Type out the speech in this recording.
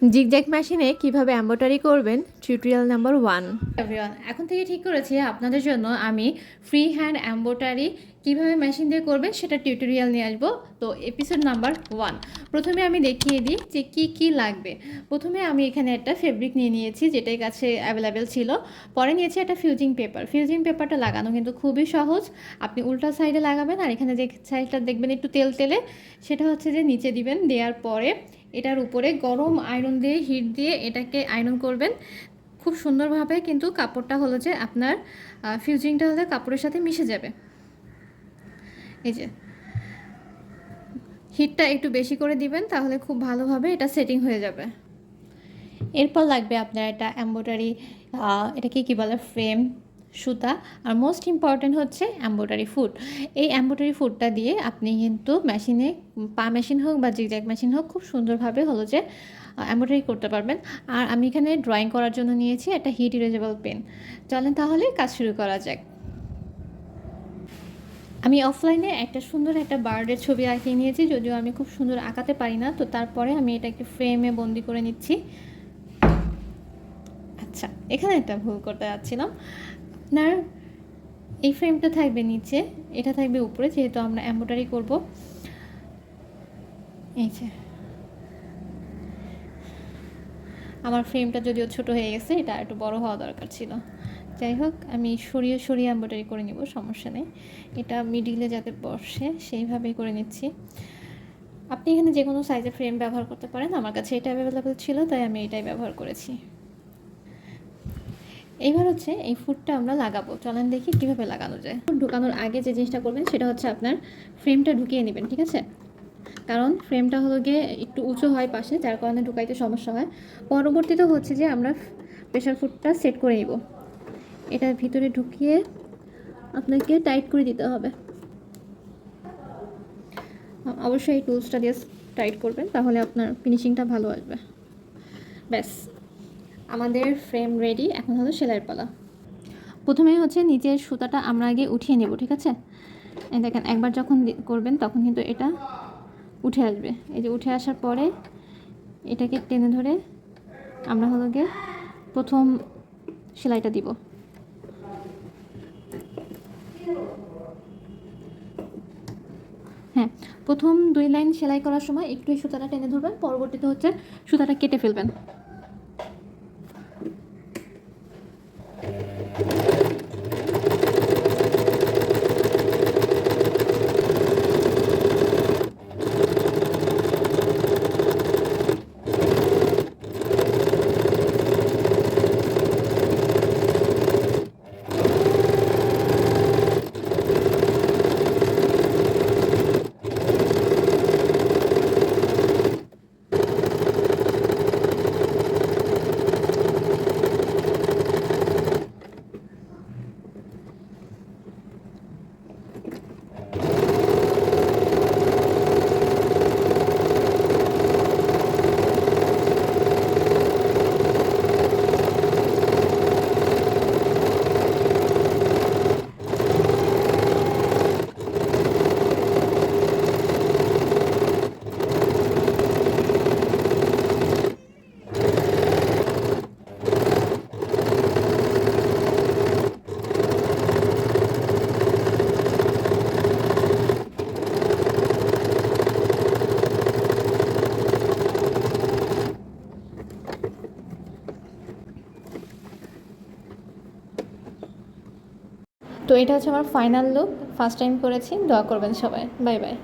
Zigzag মেশিনে কিভাবে embroidery করবেন টিউটোরিয়াল নাম্বার 1। এভরিওয়ান, এখন থেকে ঠিক করেছি আপনাদের জন্য আমি ফ্রি হ্যান্ড এমব্রয়ডারি কিভাবে মেশিন দিয়ে করবেন সেটা টিউটোরিয়াল নিয়ে আসবো। তো এপিসোড নাম্বার 1 প্রথমে আমি দেখিয়ে দিই যে কি কি লাগবে। প্রথমে আমি এখানে একটা ফেব্রিক নিয়ে নিয়েছি, যেটাই কাছে অ্যাভেলেবেল ছিল। পরে নিয়েছি একটা ফিউজিং পেপার। ফিউজিং পেপারটা লাগানো কিন্তু খুবই সহজ। আপনি উল্টা সাইডে লাগাবেন, আর এখানে যে সাইডটা দেখবেন একটু তেল তেলে, সেটা হচ্ছে যে নিচে দিবেন। দেওয়ার পরে এটার উপরে গরম আয়রন দিয়ে হিট দিয়ে এটাকে আয়রন করবেন খুব সুন্দরভাবে। কিন্তু কাপড়টা হলো যে আপনার ফিউজিংটা হলে কাপড়ের সাথে মিশে যাবে। এই যে হিটটা একটু বেশি করে দিবেন, তাহলে খুব ভালোভাবে এটা সেটিং হয়ে যাবে। এরপর লাগবে আপনার এটা এমব্রয়ডারি, এটাকে কী বলে, ফ্রেম, সুতা, আর মোস্ট ইম্পর্ট্যান্ট হচ্ছে এমব্রয়ডারি ফুট। এই এমব্রয়ডারি ফুটটা দিয়ে আপনি কিন্তু মেশিনে, পা মেশিন হোক বা জিগজ্যাগ মেশিন হোক, খুব সুন্দরভাবে হলো যে এমব্রয়ডারি করতে পারবেন। আর আমি এখানে ড্রয়িং করার জন্য নিয়েছি একটা হিট ইরেজেবল পেন। চলেন তাহলে কাজ শুরু করা যাক। আমি অফলাইনে একটা সুন্দর একটা বার্ডের ছবি আঁকিয়ে নিয়েছি, যদিও আমি খুব সুন্দর আঁকাতে পারি না, তো তারপরে আমি এটাকে ফ্রেমে বন্দি করে নিচ্ছি। আচ্ছা, এখানে একটা ভুল করতে যাচ্ছিলাম। আপনার এই ফ্রেমটা থাকবে নিচে, এটা থাকবে উপরে, যেহেতু আমরা এমব্রয়ডারি করব। এই যে আমার ফ্রেমটা যদিও ছোট হয়ে গেছে, এটা একটু বড় হওয়া দরকার ছিল। যাই হোক, আমি সরিয়ে সরিয়ে এমব্রয়ডারি করে নিব, সমস্যা নেই। এটা মিডিলে যাতে বসে সেইভাবেই করে নিচ্ছি। আপনি এখানে যে কোনো সাইজের ফ্রেম ব্যবহার করতে পারেন, আমার কাছে এটা অ্যাভেলেবেল ছিল তাই আমি এটাই ব্যবহার করেছি। এইবার হচ্ছে এই ফুটটা আমরা লাগাবো। চলেন দেখি কীভাবে লাগানো যায়। ফুট ঢুকানোর আগে যে জিনিসটা করবেন সেটা হচ্ছে আপনার ফ্রেমটা ঢুকিয়ে নেবেন, ঠিক আছে? কারণ ফ্রেমটা হলো গিয়ে একটু উঁচু হয় পাশে, যার কারণে ঢুকাইতে সমস্যা হয়। পরবর্তীতে হচ্ছে যে আমরা প্রেশার ফুটটা সেট করে নিব। এটার ভিতরে ঢুকিয়ে আপনাকে টাইট করে দিতে হবে। অবশ্যই এই টুলসটা দিয়ে টাইট করবেন, তাহলে আপনার ফিনিশিংটা ভালো আসবে। ব্যাস, আমাদের ফ্রেম রেডি। এখন হলো সেলাইয়ের পালা। প্রথমে হচ্ছে নিচের সুতাটা আমরা আগে উঠিয়ে নেব, ঠিক আছে? এই দেখেন, একবার যখন করবেন তখন কিন্তু এটা উঠে আসবে। এই যে উঠে আসার পরে এটাকে টেনে ধরে আমরা হলো গিয়ে প্রথম সেলাইটা দিব। হ্যাঁ, প্রথম 2 লাইন সেলাই করার সময় একটু এই সুতাটা টেনে ধরবেন, পরবর্তীতে হচ্ছে সুতাটা কেটে ফেলবেন। তো এটা হচ্ছে আমার ফাইনাল লুক। ফার্স্ট টাইম করেছি, দোয়া করবেন সবাই। Bye bye.